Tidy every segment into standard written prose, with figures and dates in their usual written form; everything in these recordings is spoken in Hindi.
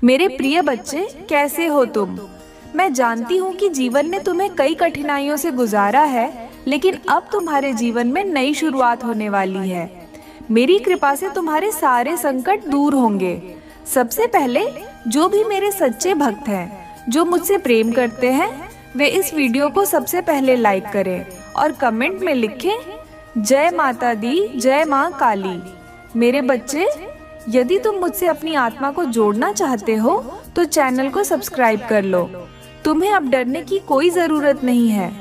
मेरे प्रिय बच्चे, कैसे हो तुम? मैं जानती हूँ कि जीवन ने तुम्हें कई कठिनाइयों से गुजारा है, लेकिन अब तुम्हारे जीवन में नई शुरुआत होने वाली है। मेरी कृपा से तुम्हारे सारे संकट दूर होंगे। सबसे पहले, जो भी मेरे सच्चे भक्त हैं, जो मुझसे प्रेम करते हैं, वे इस वीडियो को सबसे पहले लाइक करें और कमेंट में लिखें, जय माता दी, जय माँ काली। मेरे बच्चे, यदि तुम मुझसे अपनी आत्मा को जोड़ना चाहते हो तो चैनल को सब्सक्राइब कर लो। तुम्हें अब डरने की कोई जरूरत नहीं है।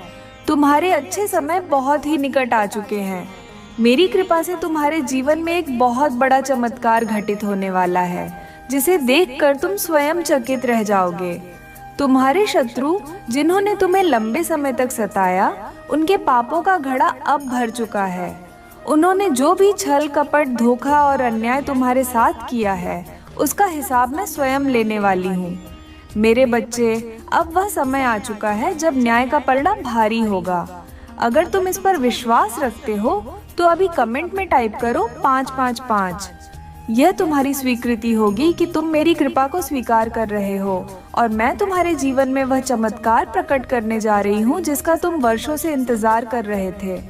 तुम्हारे अच्छे समय बहुत ही निकट आ चुके हैं। मेरी कृपा से तुम्हारे जीवन में एक बहुत बड़ा चमत्कार घटित होने वाला है, जिसे देखकर तुम स्वयं चकित रह जाओगे। तुम्हारे शत्रु, जिन्होंने तुम्हें लंबे समय तक सताया, उनके पापों का घड़ा अब भर चुका है। उन्होंने जो भी छल कपट, धोखा और अन्याय तुम्हारे साथ किया है, उसका हिसाब मैं स्वयं लेने वाली हूँ। मेरे बच्चे, अब वह समय आ चुका है जब न्याय का पलड़ा भारी होगा। अगर तुम इस पर विश्वास रखते हो तो अभी कमेंट में टाइप करो 555। यह तुम्हारी स्वीकृति होगी कि तुम मेरी कृपा को स्वीकार कर रहे हो और मैं तुम्हारे जीवन में वह चमत्कार प्रकट करने जा रही हूँ जिसका तुम वर्षों से इंतजार कर रहे थे।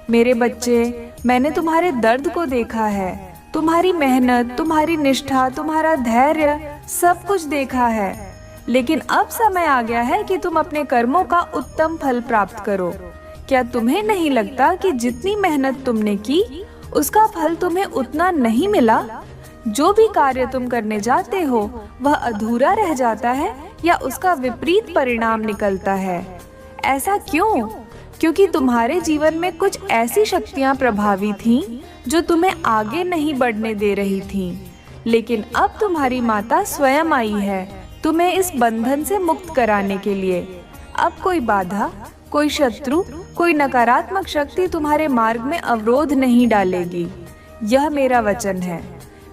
मेरे बच्चे, मैंने तुम्हारे दर्द को देखा है, तुम्हारी मेहनत, तुम्हारी निष्ठा, तुम्हारा धैर्य, सब कुछ देखा है। लेकिन अब समय आ गया है कि तुम अपने कर्मों का उत्तम फल प्राप्त करो। क्या तुम्हें नहीं लगता कि जितनी मेहनत तुमने की, उसका फल तुम्हें उतना नहीं मिला? जो भी कार्य तुम करने जाते हो, वह अधूरा रह जाता है या उसका विपरीत परिणाम निकलता है। ऐसा क्यों? क्योंकि तुम्हारे जीवन में कुछ ऐसी शक्तियां प्रभावी थीं जो तुम्हें आगे नहीं बढ़ने दे रही थीं। लेकिन अब तुम्हारी माता स्वयं आई है तुम्हें इस बंधन से मुक्त कराने के लिए। अब कोई बाधा, कोई शत्रु, कोई नकारात्मक शक्ति तुम्हारे मार्ग में अवरोध नहीं डालेगी। यह मेरा वचन है।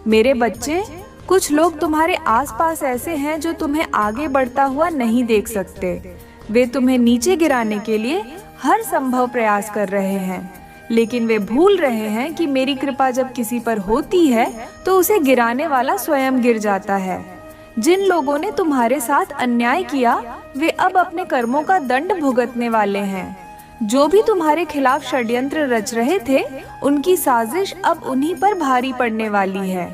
मेरे बच्चे, कुछ लोग तुम्हारे आसपास ऐसे हैं जो तुम्हें आगे बढ़ता हुआ नहीं देख सकते। वे तुम्हें नीचे गिराने के लिए हर संभव प्रयास कर रहे हैं, लेकिन वे भूल रहे हैं कि मेरी कृपा जब किसी पर होती है तो उसे गिराने वाला स्वयं गिर जाता है। जिन लोगों ने तुम्हारे साथ अन्याय किया, वे अब अपने कर्मों का दंड भुगतने वाले हैं। जो भी तुम्हारे खिलाफ षड्यंत्र रच रहे थे, उनकी साजिश अब उन्हीं पर भारी पड़ने वाली है।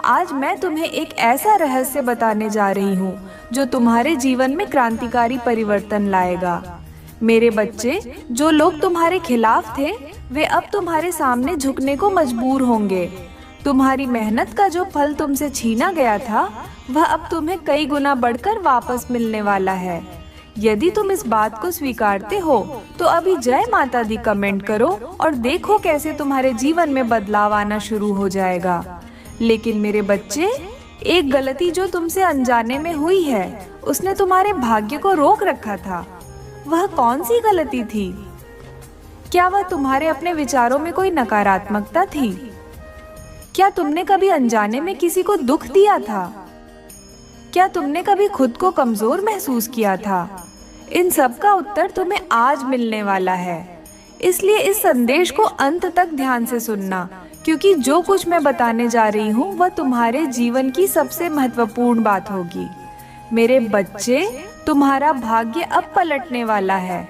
आज मैं तुम्हें एक ऐसा रहस्य बताने जा रही हूँ जो तुम्हारे जीवन में क्रांतिकारी परिवर्तन लाएगा। मेरे बच्चे, जो लोग तुम्हारे खिलाफ थे, वे अब तुम्हारे सामने झुकने को मजबूर होंगे। तुम्हारी मेहनत का जो फल तुमसे छीना गया था, वह अब तुम्हें कई गुना बढ़कर वापस मिलने वाला है। यदि तुम इस बात को स्वीकारते हो तो अभी जय माता दी कमेंट करो और देखो कैसे तुम्हारे जीवन में बदलाव आना शुरू हो जाएगा। लेकिन मेरे बच्चे, एक गलती जो तुमसे अनजाने में हुई है, उसने तुम्हारे भाग्य को रोक रखा था। वह कौन सी गलती थी? क्या वह तुम्हारे अपने विचारों में कोई नकारात्मकता थी? क्या तुमने कभी अनजाने में किसी को दुख दिया था? क्या तुमने कभी खुद को कमजोर महसूस किया था? इन सब का उत्तर तुम्हें आज मिलने वाला है। इसलिए इस संदेश को अंत तक ध्यान से सुनना, क्योंकि जो कुछ मैं बताने जा रही हूँ वह तुम्हारे जीवन की सबसे महत्वपूर्ण बात होगी। मेरे बच्चे, तुम्हारा भाग्य अब पलटने वाला है।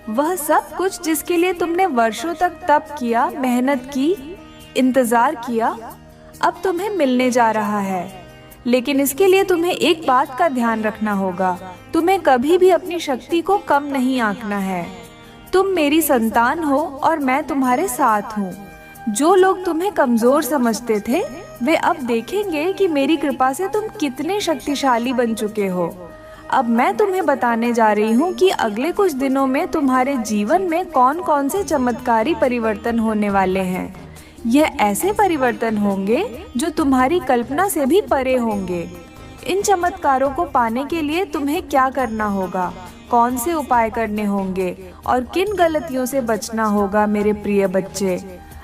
वह सब कुछ जिसके लिए तुमने वर्षों तक तप किया, मेहनत की, इंतजार किया, अब तुम्हें मिलने जा रहा है। लेकिन इसके लिए तुम्हें एक बात का ध्यान रखना होगा। तुम्हें कभी भी अपनी शक्ति को कम नहीं आंकना है। तुम मेरी संतान हो और मैं तुम्हारे साथ हूँ। जो लोग तुम्हें कमजोर समझते थे, वे अब देखेंगे कि मेरी कृपा से तुम कितने शक्तिशाली बन चुके हो। अब मैं तुम्हें बताने जा रही हूँ कि अगले कुछ दिनों में तुम्हारे जीवन में कौन कौन से चमत्कारी परिवर्तन होने वाले हैं। यह ऐसे परिवर्तन होंगे जो तुम्हारी कल्पना से भी परे होंगे। इन चमत्कारों को पाने के लिए तुम्हें क्या करना होगा, कौन से उपाय करने होंगे और किन गलतियों से बचना होगा, मेरे प्रिय बच्चे।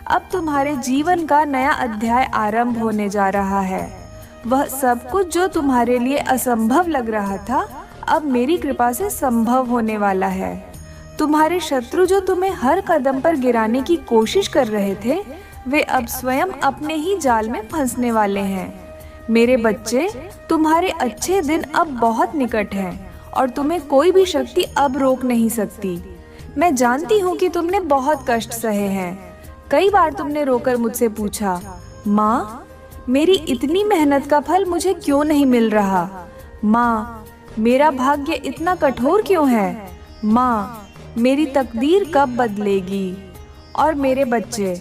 अब तुम्हारे जीवन का नया अध्याय आरंभ होने जा रहा है। वह सब कुछ जो तुम्हारे लिए असंभव लग रहा था, अब मेरी कृपा से संभव होने वाला है। तुम्हारे शत्रु जो तुम्हें हर कदम पर गिराने की कोशिश कर रहे थे, वे अब स्वयं अपने ही जाल में फंसने वाले हैं। मेरे बच्चे, तुम्हारे अच्छे दिन अब बहुत निकट हैं और तुम्हें कोई भी शक्ति अब रोक नहीं सकती। मैं जानती हूँ कि तुमने बहुत कष्ट सहे हैं। कई बार तुमने रोकर मुझसे पूछा, माँ, मेरी इतनी मेहनत का फल मुझे क्यों नहीं मिल रहा? माँ, मेरा भाग्य इतना कठोर क्यों है? माँ, मेरी तकदीर कब बदलेगी? और मेरे बच्चे,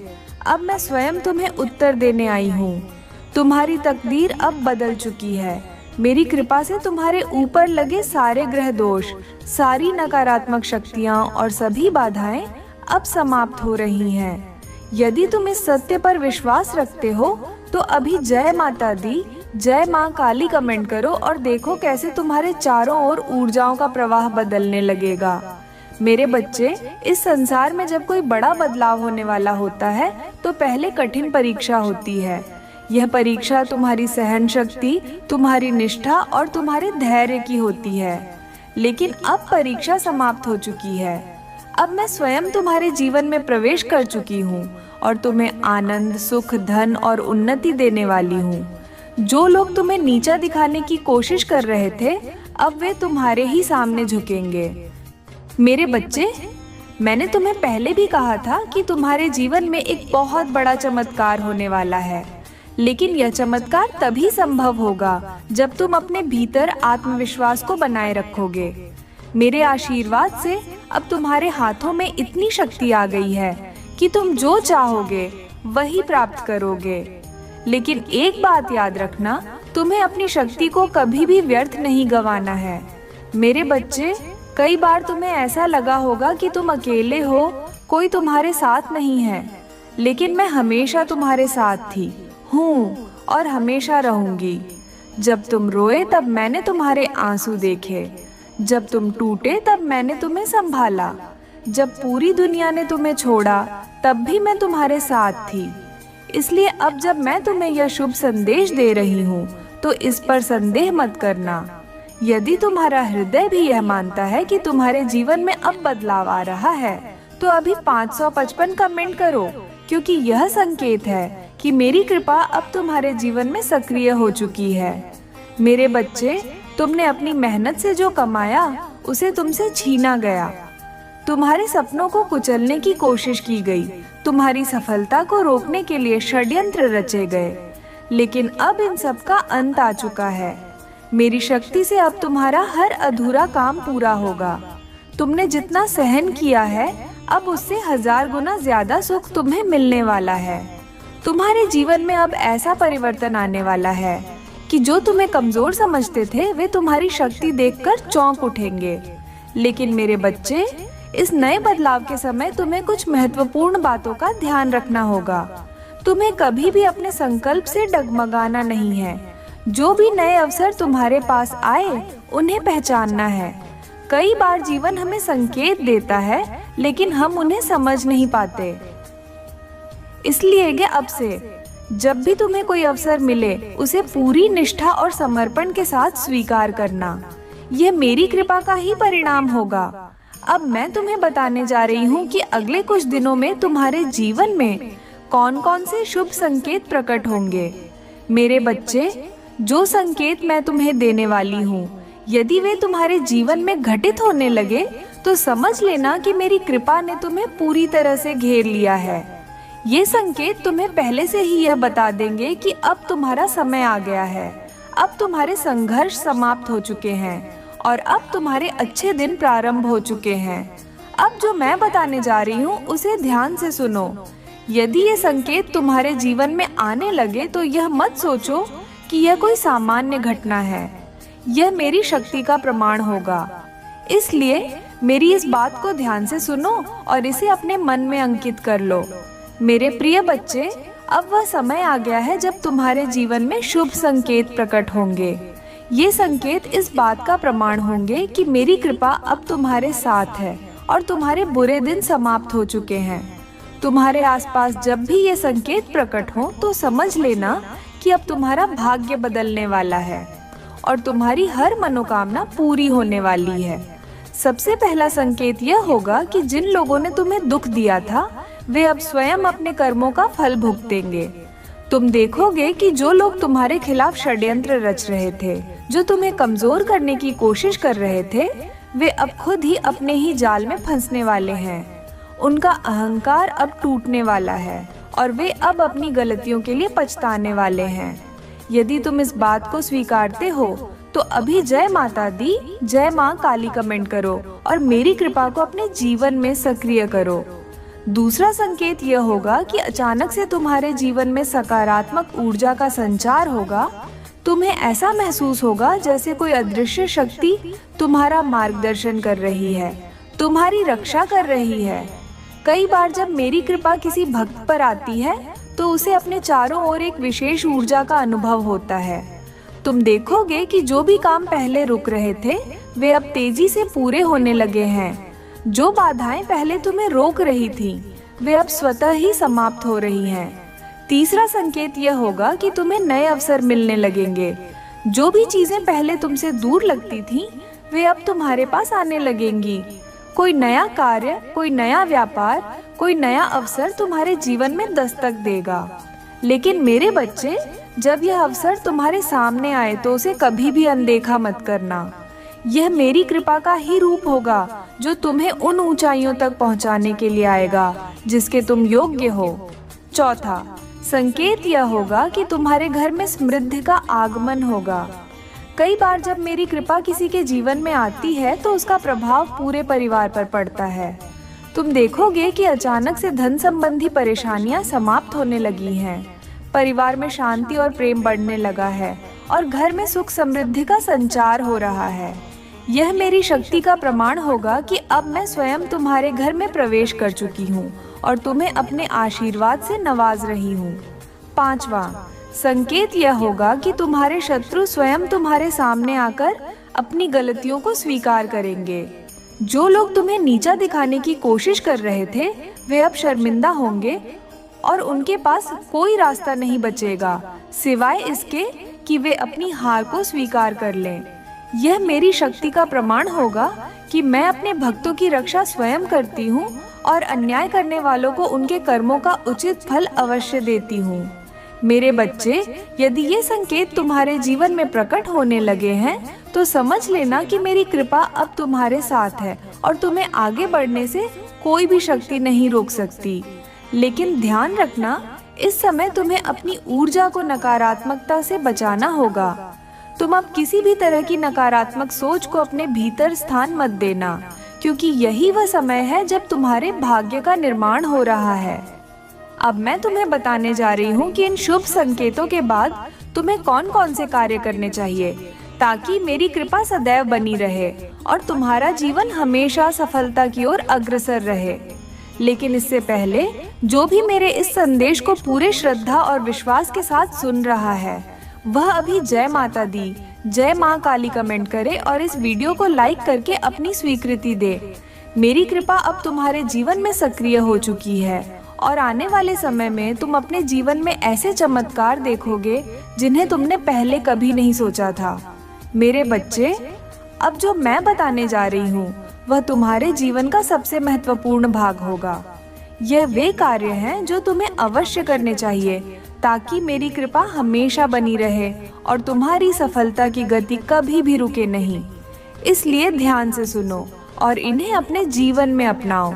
अब मैं स्वयं तुम्हें उत्तर देने आई हूँ। तुम्हारी तकदीर अब बदल चुकी है। मेरी कृपा से तुम्हारे ऊपर लगे सारे ग्रह दोष, सारी नकारात्मक शक्तियाँ और सभी बाधाएं अब समाप्त हो रही हैं। यदि तुम इस सत्य पर विश्वास रखते हो तो अभी जय माता दी, जय माँ काली कमेंट करो और देखो कैसे तुम्हारे चारों ओर ऊर्जाओं का प्रवाह बदलने लगेगा। मेरे बच्चे, इस संसार में जब कोई बड़ा बदलाव होने वाला होता है तो पहले कठिन परीक्षा होती है। यह परीक्षा तुम्हारी सहन शक्ति, तुम्हारी निष्ठा और तुम्हारे धैर्य की होती है। लेकिन अब परीक्षा समाप्त हो चुकी है। अब मैं स्वयं तुम्हारे जीवन में प्रवेश कर चुकी हूँ और तुम्हें आनंद, सुख, धन और उन्नति देने वाली हूँ। जो लोग तुम्हें नीचा दिखाने की कोशिश कर रहे थे, अब वे तुम्हारे ही सामने झुकेंगे। मेरे बच्चे, मैंने तुम्हें पहले भी कहा था कि तुम्हारे जीवन में एक बहुत बड़ा चमत्कार होने वाला है। लेकिन यह चमत्कार तभी संभव होगा जब तुम अपने भीतर आत्मविश्वास को बनाए रखोगे। मेरे आशीर्वाद से अब तुम्हारे हाथों में इतनी शक्ति आ गई है कि तुम जो चाहोगे वही प्राप्त करोगे। लेकिन एक बात याद रखना, तुम्हें अपनी शक्ति को कभी भी व्यर्थ नहीं गंवाना है। मेरे बच्चे, कई बार तुम्हें ऐसा लगा होगा कि तुम अकेले हो, कोई तुम्हारे साथ नहीं है। लेकिन मैं हमेशा तुम्हारे साथ थी, हूँ और हमेशा रहूंगी। जब तुम रोए तब मैंने तुम्हारे आंसू देखे, जब तुम टूटे तब मैंने तुम्हें संभाला, जब पूरी दुनिया ने तुम्हें छोड़ा तब भी मैं तुम्हारे साथ थी। इसलिए अब जब मैं तुम्हें यह शुभ संदेश दे रही हूँ तो इस पर संदेह मत करना। यदि तुम्हारा हृदय भी यह मानता है कि तुम्हारे जीवन में अब बदलाव आ रहा है तो अभी 555 कमेंट करो, क्योंकि यह संकेत है कि मेरी कृपा अब तुम्हारे जीवन में सक्रिय हो चुकी है। मेरे बच्चे, तुमने अपनी मेहनत से जो कमाया उसे तुमसे छीना गया। तुम्हारे सपनों को कुचलने की कोशिश की गई, तुम्हारी सफलता को रोकने के लिए षड्यंत्र रचे गए। लेकिन अब इन सब का अंत आ चुका है। मेरी शक्ति से अब तुम्हारा हर अधूरा काम पूरा होगा। तुमने जितना सहन किया है, अब उससे 1000 गुना ज्यादा सुख तुम्हें मिलने वाला है। तुम्हारे जीवन में अब ऐसा परिवर्तन आने वाला है कि जो तुम्हें कमजोर समझते थे वे तुम्हारी शक्ति देखकर चौंक उठेंगे। लेकिन मेरे बच्चे, इस नए बदलाव के समय तुम्हें कुछ महत्वपूर्ण बातों का ध्यान रखना होगा। तुम्हें कभी भी अपने संकल्प से डगमगाना नहीं है। जो भी नए अवसर तुम्हारे पास आए उन्हें पहचानना है। कई बार जीवन हमें संकेत देता है लेकिन हम उन्हें समझ नहीं पाते। इसलिए अब से जब भी तुम्हें कोई अवसर मिले उसे पूरी निष्ठा और समर्पण के साथ स्वीकार करना। यह मेरी कृपा का ही परिणाम होगा। अब मैं तुम्हें बताने जा रही हूँ कि अगले कुछ दिनों में तुम्हारे जीवन में कौन कौन से शुभ संकेत प्रकट होंगे। मेरे बच्चे, जो संकेत मैं तुम्हें देने वाली हूँ, यदि वे तुम्हारे जीवन में घटित होने लगे तो समझ लेना कि मेरी कृपा ने तुम्हें पूरी तरह से घेर लिया है। ये संकेत तुम्हें पहले से ही यह बता देंगे कि अब तुम्हारा समय आ गया है। अब तुम्हारे संघर्ष समाप्त हो चुके हैं और अब तुम्हारे अच्छे दिन प्रारंभ हो चुके हैं। अब जो मैं बताने जा रही हूँ उसे ध्यान से सुनो। यदि ये संकेत तुम्हारे जीवन में आने लगे तो यह मत सोचो कि यह कोई सामान्य घटना है। यह मेरी शक्ति का प्रमाण होगा। इसलिए मेरी इस बात को ध्यान से सुनो और इसे अपने मन में अंकित कर लो। मेरे प्रिय बच्चे, अब वह समय आ गया है जब तुम्हारे जीवन में शुभ संकेत प्रकट होंगे। ये संकेत इस बात का प्रमाण होंगे कि मेरी कृपा अब तुम्हारे साथ है और तुम्हारे बुरे दिन समाप्त हो चुके हैं। तुम्हारे आसपास जब भी ये संकेत प्रकट हो तो समझ लेना कि अब तुम्हारा भाग्य बदलने वाला है और तुम्हारी हर मनोकामना पूरी होने वाली है। सबसे पहला संकेत यह होगा कि जिन लोगों ने तुम्हें दुख दिया था वे अब स्वयं अपने कर्मों का फल भुगतेंगे। तुम देखोगे कि जो लोग तुम्हारे खिलाफ षड्यंत्र रच रहे थे, जो तुम्हें कमजोर करने की कोशिश कर रहे थे, वे अब खुद ही अपने ही जाल में फंसने वाले हैं। उनका अहंकार अब टूटने वाला है और वे अब अपनी गलतियों के लिए पछताने वाले हैं। यदि तुम इस बात को स्वीकारते हो तो अभी जय माता दी, जय माँ काली कमेंट करो और मेरी कृपा को अपने जीवन में सक्रिय करो। दूसरा संकेत यह होगा कि अचानक से तुम्हारे जीवन में सकारात्मक ऊर्जा का संचार होगा। तुम्हें ऐसा महसूस होगा जैसे कोई अदृश्य शक्ति तुम्हारा मार्गदर्शन कर रही है, तुम्हारी रक्षा कर रही है। कई बार जब मेरी कृपा किसी भक्त पर आती है तो उसे अपने चारों ओर एक विशेष ऊर्जा का अनुभव होता है। तुम देखोगे कि जो भी काम पहले रुक रहे थे वे अब तेजी से पूरे होने लगे हैं। जो बाधाएं पहले तुम्हें रोक रही थीं, वे अब स्वतः ही समाप्त हो रही हैं। तीसरा संकेत यह होगा कि तुम्हें नए अवसर मिलने लगेंगे। जो भी चीजें पहले तुमसे दूर लगती थीं, वे अब तुम्हारे पास आने लगेंगी। कोई नया कार्य, कोई नया व्यापार, कोई नया अवसर तुम्हारे जीवन में दस्तक देगा। लेकिन मेरे बच्चे, जब यह अवसर तुम्हारे सामने आए तो उसे कभी भी अनदेखा मत करना। यह मेरी कृपा का ही रूप होगा जो तुम्हें उन ऊंचाइयों तक पहुंचाने के लिए आएगा जिसके तुम योग्य हो। चौथा संकेत यह होगा कि तुम्हारे घर में समृद्धि का आगमन होगा। कई बार जब मेरी कृपा किसी के जीवन में आती है तो उसका प्रभाव पूरे परिवार पर पड़ता है। तुम देखोगे कि अचानक से धन संबंधी परेशानियां समाप्त होने लगी हैं। परिवार में शांति और प्रेम बढ़ने लगा है और घर में सुख समृद्धि का संचार हो रहा है। यह मेरी शक्ति का प्रमाण होगा कि अब मैं स्वयं तुम्हारे घर में प्रवेश कर चुकी हूँ और तुम्हें अपने आशीर्वाद से नवाज रही हूँ। पांचवा संकेत यह होगा कि तुम्हारे शत्रु स्वयं तुम्हारे सामने आकर अपनी गलतियों को स्वीकार करेंगे। जो लोग तुम्हें नीचा दिखाने की कोशिश कर रहे थे, वे अब शर्मिंदा होंगे और उनके पास कोई रास्ता नहीं बचेगा सिवाय इसके कि वे अपनी हार को स्वीकार कर लें। यह मेरी शक्ति का प्रमाण होगा कि मैं अपने भक्तों की रक्षा स्वयं करती हूँ और अन्याय करने वालों को उनके कर्मों का उचित फल अवश्य देती हूँ। मेरे बच्चे, यदि ये संकेत तुम्हारे जीवन में प्रकट होने लगे हैं तो समझ लेना कि मेरी कृपा अब तुम्हारे साथ है और तुम्हें आगे बढ़ने से कोई भी शक्ति नहीं रोक सकती। लेकिन ध्यान रखना, इस समय तुम्हें अपनी ऊर्जा को नकारात्मकता से बचाना होगा। तुम अब किसी भी तरह की नकारात्मक सोच को अपने भीतर स्थान मत देना, क्योंकि यही वह समय है जब तुम्हारे भाग्य का निर्माण हो रहा है। अब मैं तुम्हें बताने जा रही हूँ कि इन शुभ संकेतों के बाद तुम्हें कौन कौन से कार्य करने चाहिए ताकि मेरी कृपा सदैव बनी रहे और तुम्हारा जीवन हमेशा सफलता की ओर अग्रसर रहे। लेकिन इससे पहले जो भी मेरे इस संदेश को पूरे श्रद्धा और विश्वास के साथ सुन रहा है, वह अभी जय माता दी, जय माँ काली कमेंट करे और इस वीडियो को लाइक करके अपनी स्वीकृति दे। मेरी कृपा अब तुम्हारे जीवन में सक्रिय हो चुकी है और आने वाले समय में तुम अपने जीवन में ऐसे चमत्कार देखोगे जिन्हें तुमने पहले कभी नहीं सोचा था। मेरे बच्चे, अब जो मैं बताने जा रही हूँ वह तुम्हारे जीवन का सबसे महत्वपूर्ण भाग होगा। यह वे कार्य हैं जो तुम्हें अवश्य करने चाहिए ताकि मेरी कृपा हमेशा बनी रहे और तुम्हारी सफलता की गति कभी भी रुके नहीं। इसलिए ध्यान से सुनो और इन्हें अपने जीवन में अपनाओ।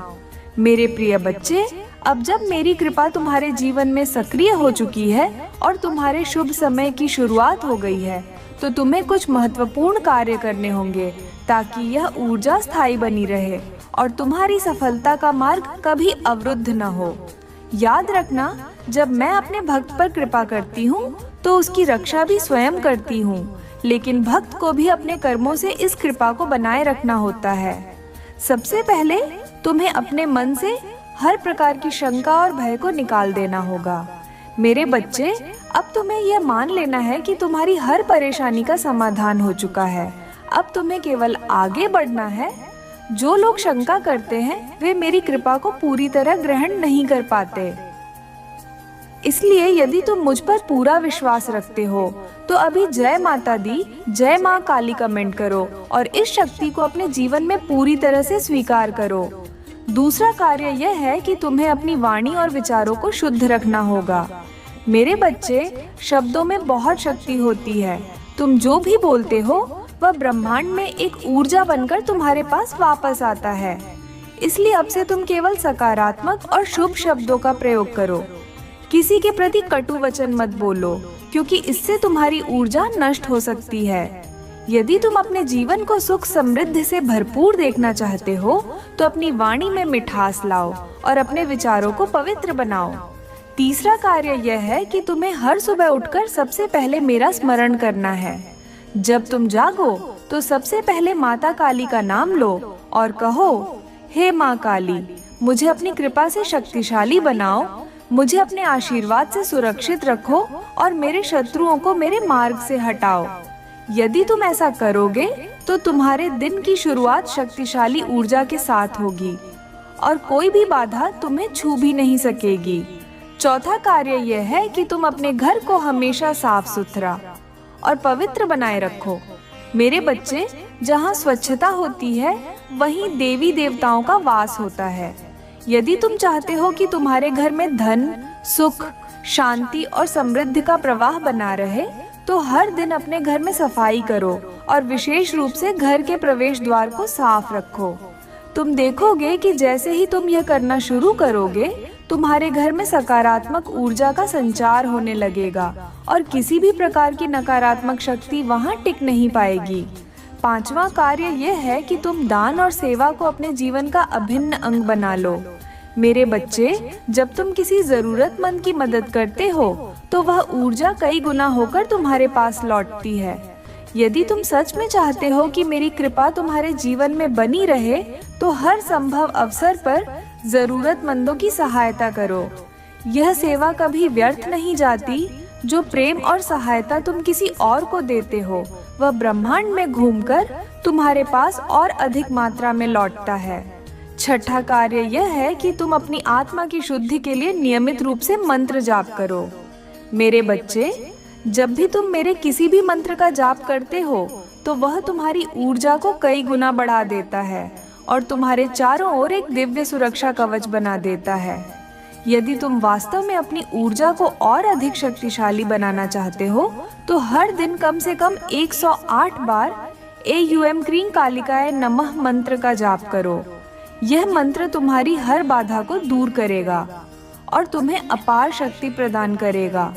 मेरे प्रिय बच्चे, अब जब मेरी कृपा तुम्हारे जीवन में सक्रिय हो चुकी है और तुम्हारे शुभ समय की शुरुआत हो गई है, तो तुम्हें कुछ महत्वपूर्ण कार्य करने होंगे ताकि यह ऊर्जा स्थायी बनी रहे और तुम्हारी सफलता का मार्ग कभी अवरुद्ध न हो। याद रखना, जब मैं अपने भक्त पर कृपा करती हूँ तो उसकी रक्षा भी स्वयं करती हूँ, लेकिन भक्त को भी अपने कर्मों से इस कृपा को बनाए रखना होता है। सबसे पहले तुम्हें अपने मन से हर प्रकार की शंका और भय को निकाल देना होगा। मेरे बच्चे, अब तुम्हें यह मान लेना है कि तुम्हारी हर परेशानी का समाधान हो चुका है। अब तुम्हें केवल आगे बढ़ना है। जो लोग शंका करते हैं वे मेरी कृपा को पूरी तरह ग्रहण नहीं कर पाते। इसलिए यदि तुम मुझ पर पूरा विश्वास रखते हो तो अभी जय माता दी, जय माँ काली कमेंट करो और इस शक्ति को अपने जीवन में पूरी तरह से स्वीकार करो। दूसरा कार्य यह है कि तुम्हें अपनी वाणी और विचारों को शुद्ध रखना होगा। मेरे बच्चे, शब्दों में बहुत शक्ति होती है। तुम जो भी बोलते हो वह ब्रह्मांड में एक ऊर्जा बनकर तुम्हारे पास वापस आता है। इसलिए अब से तुम केवल सकारात्मक और शुभ शब्दों का प्रयोग करो। किसी के प्रति कटु वचन मत बोलो, क्योंकि इससे तुम्हारी ऊर्जा नष्ट हो सकती है। यदि तुम अपने जीवन को सुख समृद्धि से भरपूर देखना चाहते हो तो अपनी वाणी में मिठास लाओ और अपने विचारों को पवित्र बनाओ। तीसरा कार्य यह है कि तुम्हें हर सुबह उठकर सबसे पहले मेरा स्मरण करना है। जब तुम जागो तो सबसे पहले माता काली का नाम लो और कहो, हे माँ काली, मुझे अपनी कृपा से शक्तिशाली बनाओ, मुझे अपने आशीर्वाद से सुरक्षित रखो और मेरे शत्रुओं को मेरे मार्ग से हटाओ। यदि तुम ऐसा करोगे तो तुम्हारे दिन की शुरुआत शक्तिशाली ऊर्जा के साथ होगी और कोई भी बाधा तुम्हें छू भी नहीं सकेगी। चौथा कार्य यह है कि तुम अपने घर को हमेशा साफ सुथरा और पवित्र बनाए रखो। मेरे बच्चे, जहाँ स्वच्छता होती है वहीं देवी देवताओं का वास होता है। यदि तुम चाहते हो कि तुम्हारे घर में धन, सुख, शांति और समृद्धि का प्रवाह बना रहे तो हर दिन अपने घर में सफाई करो और विशेष रूप से घर के प्रवेश द्वार को साफ रखो। तुम देखोगे कि जैसे ही तुम यह करना शुरू करोगे, तुम्हारे घर में सकारात्मक ऊर्जा का संचार होने लगेगा और किसी भी प्रकार की नकारात्मक शक्ति वहां टिक नहीं पाएगी। पांचवा कार्य यह है कि तुम दान और सेवा को अपने जीवन का अभिन्न अंग बना लो। मेरे बच्चे, जब तुम किसी जरूरतमंद की मदद करते हो तो वह ऊर्जा कई गुना होकर तुम्हारे पास लौटती है। यदि तुम सच में चाहते हो कि मेरी कृपा तुम्हारे जीवन में बनी रहे तो हर संभव अवसर पर जरूरतमंदों की सहायता करो। यह सेवा कभी व्यर्थ नहीं जाती। जो प्रेम और सहायता तुम किसी और को देते हो वह ब्रह्मांड में घूमकर तुम्हारे पास और अधिक मात्रा में लौटता है। छठा कार्य यह है कि तुम अपनी आत्मा की शुद्धि के लिए नियमित रूप से मंत्र जाप करो। मेरे बच्चे, जब भी तुम मेरे किसी भी मंत्र का जाप करते हो तो वह तुम्हारी ऊर्जा को कई गुना बढ़ा देता है और तुम्हारे चारों ओर एक दिव्य सुरक्षा कवच बना देता है। यदि तुम वास्तव में अपनी ऊर्जा को और अधिक शक्तिशाली बनाना चाहते हो तो हर दिन कम से कम 108 बार ऐं क्रीं कालिकाय नमः मंत्र का जाप करो। यह मंत्र तुम्हारी हर बाधा को दूर करेगा और तुम्हें अपार शक्ति प्रदान करेगा।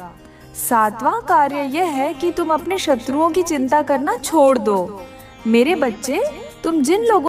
सातवां कार्य यह है कि तुम अपने शत्रुओं की चिंता करना छोड़ दो। मेरे बच्चे, तुम जिन लोगों